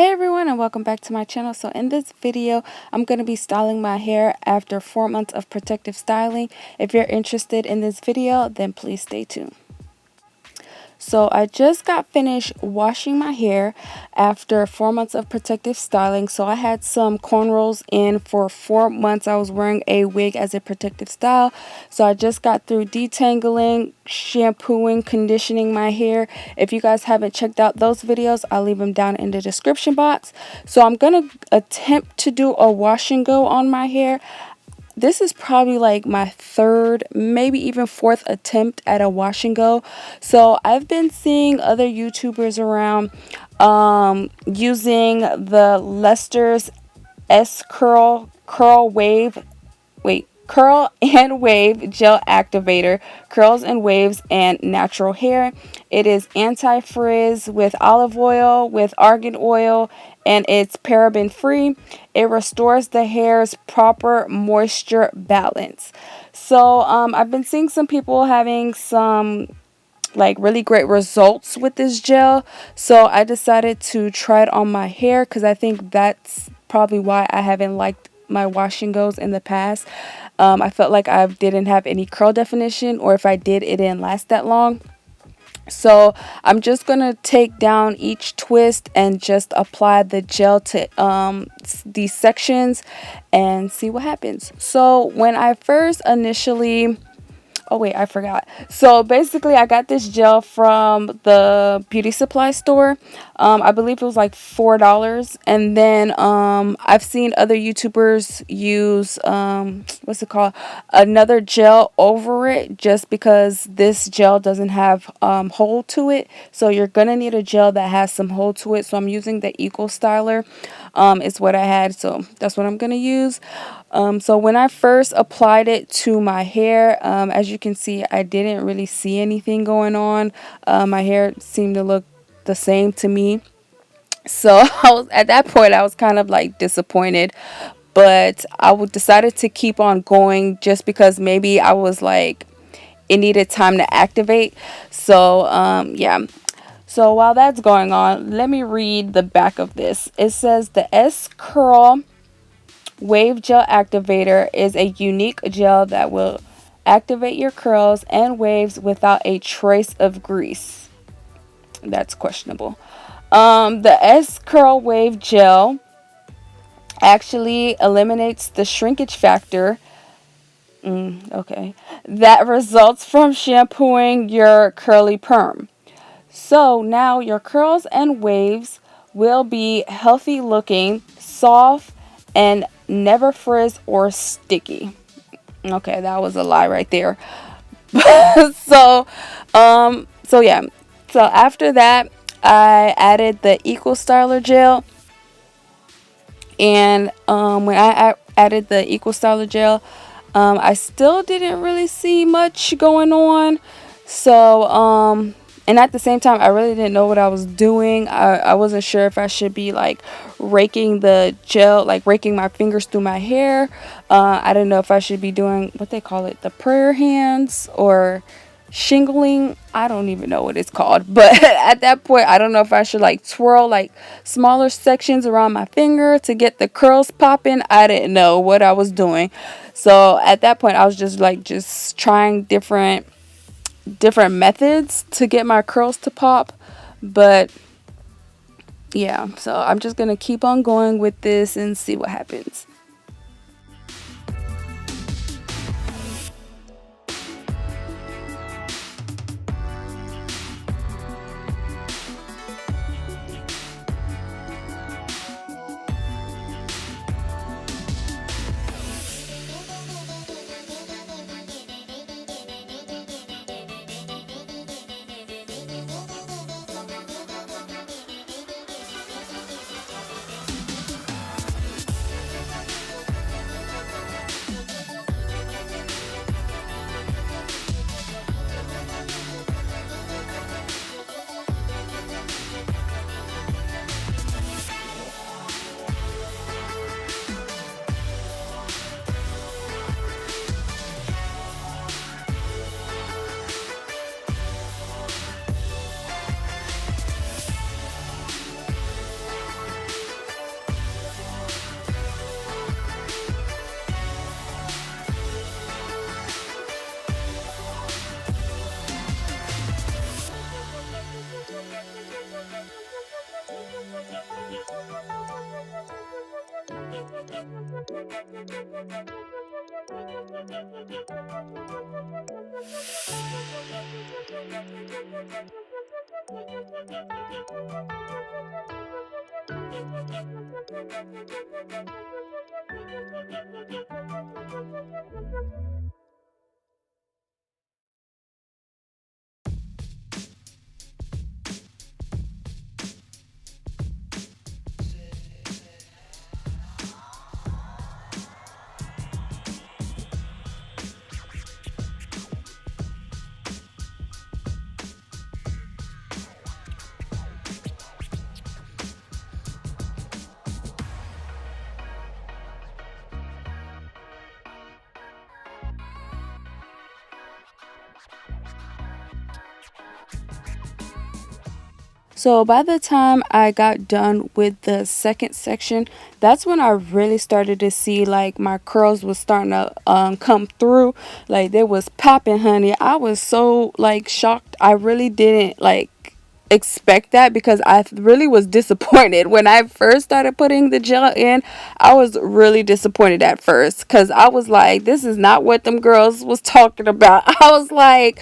Hey everyone, and welcome back to my channel. So in this video I'm going to be styling my hair after 4 months of protective styling. If you're interested in this video, then please stay tuned. So I just got finished washing my hair after 4 months of protective styling. So I had some cornrows in for 4 months. I was wearing a wig as a protective style. So I just got through detangling, shampooing, conditioning my hair. If you guys haven't checked out those videos, I'll leave them down in the description box. So I'm going to attempt to do a wash and go on my hair. This is probably like my third, maybe even fourth attempt at a wash and go. So I've been seeing other YouTubers around using the Lester's Curl and Wave Gel Activator, curls and waves and natural hair. It is anti-frizz with olive oil, with argan oil, and it's paraben free. It restores the hair's proper moisture balance. So I've been seeing some people having some like really great results with this gel, so I decided to try it on my hair because I think that's probably why I haven't liked my wash and goes in the past. I felt like I didn't have any curl definition, or if I did, it didn't last that long. So I'm just going to take down each twist and just apply the gel to these sections and see what happens. So when I first initially... Oh wait, I forgot. So basically I got this gel from the beauty supply store. I believe it was like $4. And then I've seen other YouTubers use what's it called? Another gel over it, just because this gel doesn't have hold to it. So you're gonna need a gel that has some hold to it. So I'm using the Eco Styler. Is what I had, so that's what I'm gonna use. So when I first applied it to my hair, as you can see, I didn't really see anything going on. My hair seemed to look the same to me. So at that point I was kind of like disappointed, but I decided to keep on going just because maybe I was like, it needed time to activate. So yeah. So while that's going on, let me read the back of this. It says the S-Curl Wave Gel Activator is a unique gel that will activate your curls and waves without a trace of grease. That's questionable. The S-Curl Wave Gel actually eliminates the shrinkage factor that results from shampooing your curly perm. So now your curls and waves will be healthy looking, soft, and never frizz or sticky. Okay, that was a lie right there. So yeah. So after that, I added the Eco Styler gel. And when I added the Eco Styler gel, I still didn't really see much going on. So and at the same time, I really didn't know what I was doing. I wasn't sure if I should be like raking the gel, like raking my fingers through my hair. I didn't know if I should be doing what they call it, the prayer hands, or shingling. I don't even know what it's called. But at that point, I don't know if I should like twirl like smaller sections around my finger to get the curls popping. I didn't know what I was doing. So at that point, I was just trying different methods to get my curls to pop. But yeah, so I'm just gonna keep on going with this and see what happens. So by the time I got done with the second section, that's when I really started to see like my curls was starting to come through. Like they was popping, honey. I was so like shocked. I really didn't like expect that because I really was disappointed when I first started putting the gel in. I was really disappointed at first because I was like, this is not what them girls was talking about. I was like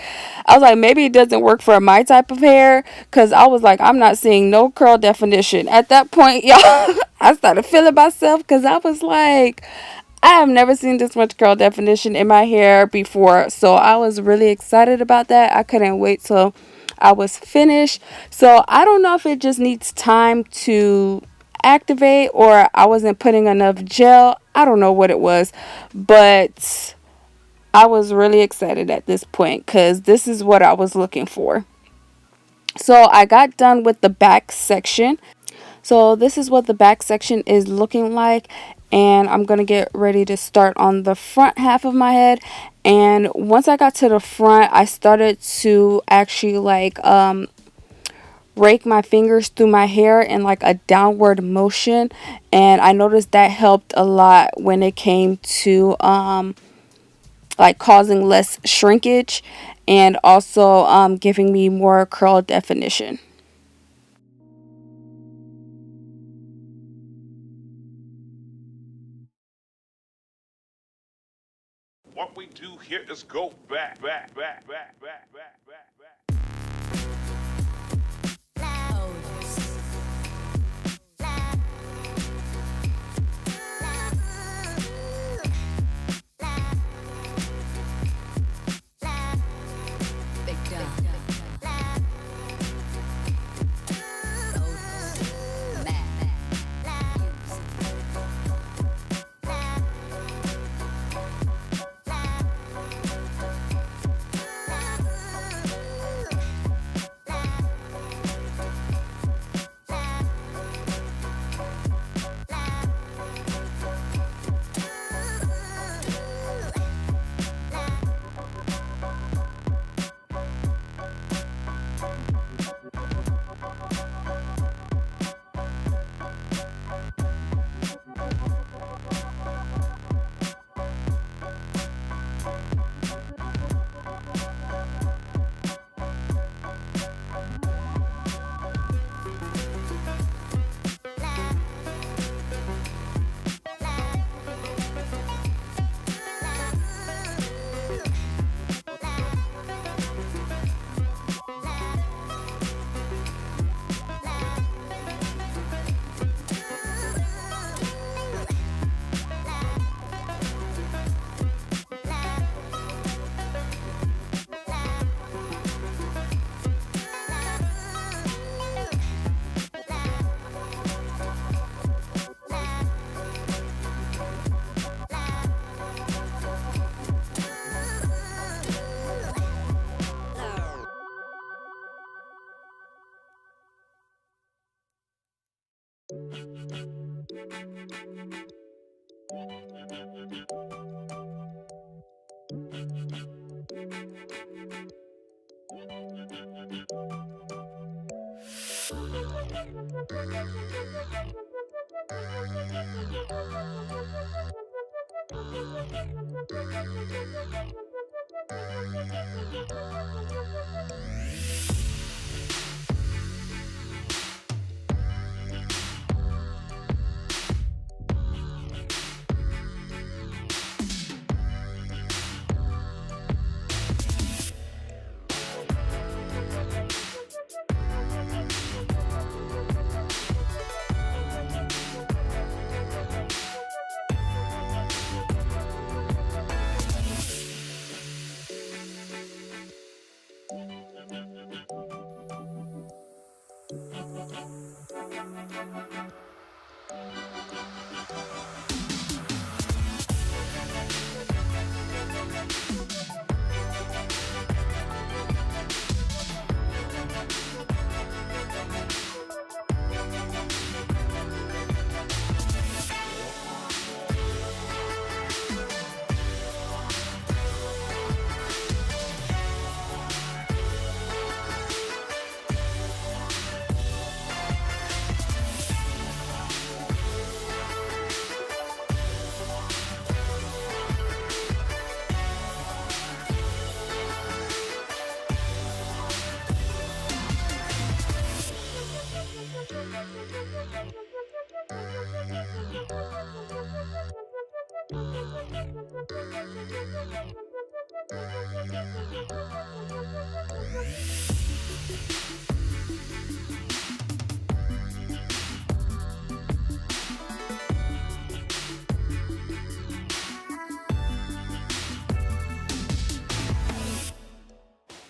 maybe it doesn't work for my type of hair because I was like, I'm not seeing no curl definition at that point, y'all. I started feeling myself because I was like, I have never seen this much curl definition in my hair before. So I was really excited about that. I couldn't wait till I was finished. So I don't know if it just needs time to activate or I wasn't putting enough gel. I don't know what it was, but I was really excited at this point because this is what I was looking for. So I got done with the back section. So this is what the back section is looking like, and I'm going to get ready to start on the front half of my head. And once I got to the front, I started to actually like rake my fingers through my hair in like a downward motion, and I noticed that helped a lot when it came to like causing less shrinkage and also giving me more curl definition. What we do here is go back, back, back, back, back, back, back, back.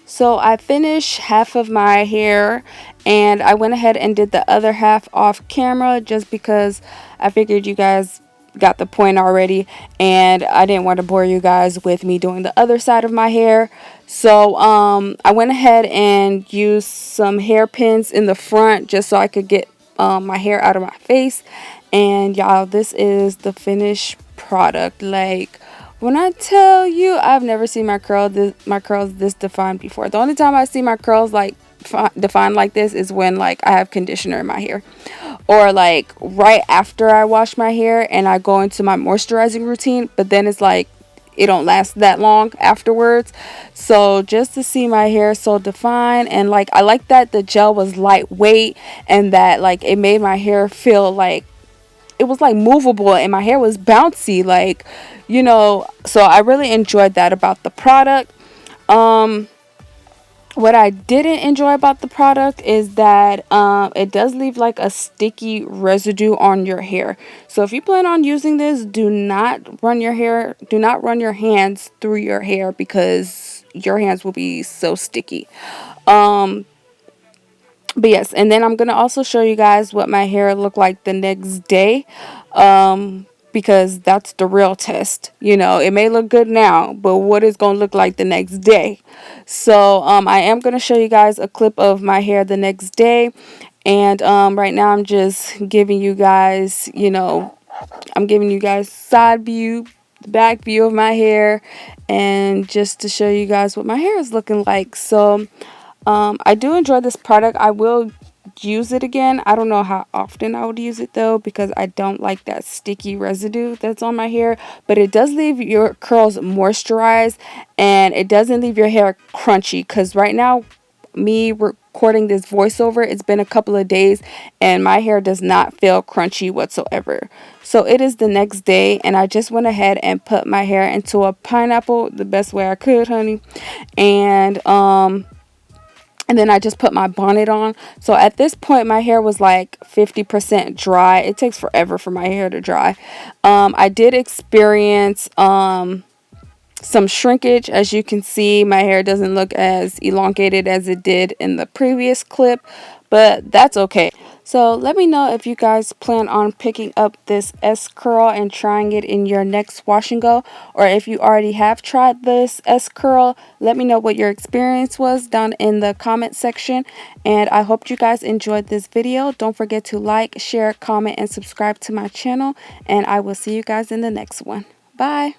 So I finished half of my hair and I went ahead and did the other half off camera just because I figured you guys got the point already and I didn't want to bore you guys with me doing the other side of my hair. So I went ahead and used some hairpins in the front just so I could get my hair out of my face. And y'all, this is the finished product. Like, when I tell you, I've never seen my curls this defined before. The only time I see my curls like defined like this is when like I have conditioner in my hair, or like right after I wash my hair and I go into my moisturizing routine. But then it's like it don't last that long afterwards. So just to see my hair so defined, and like I like that the gel was lightweight and that like it made my hair feel like it was like movable and my hair was bouncy, like, you know. So I really enjoyed that about the product. What I didn't enjoy about the product is that it does leave like a sticky residue on your hair. So if you plan on using this, do not run your hands through your hair because your hands will be so sticky. But yes, and then I'm going to also show you guys what my hair looked like the next day, because that's the real test. You know, it may look good now, but what it's going to look like the next day. So I am going to show you guys a clip of my hair the next day. And right now I'm just giving you guys, you know, I'm giving you guys side view, the back view of my hair, and just to show you guys what my hair is looking like. So I do enjoy this product. I will use it again. I don't know how often I would use it though, because I don't like that sticky residue that's on my hair. But it does leave your curls moisturized and it doesn't leave your hair crunchy. Because right now, me recording this voiceover, it's been a couple of days and my hair does not feel crunchy whatsoever. So it is the next day and I just went ahead and put my hair into a pineapple the best way I could, honey. And then I just put my bonnet on. So at this point, my hair was like 50% dry. It takes forever for my hair to dry. I did experience some shrinkage. As you can see, my hair doesn't look as elongated as it did in the previous clip, but that's okay. So let me know if you guys plan on picking up this S curl and trying it in your next wash and go, or if you already have tried this S curl, let me know what your experience was down in the comment section. And I hope you guys enjoyed this video. Don't forget to like, share, comment, and subscribe to my channel, and I will see you guys in the next one. Bye.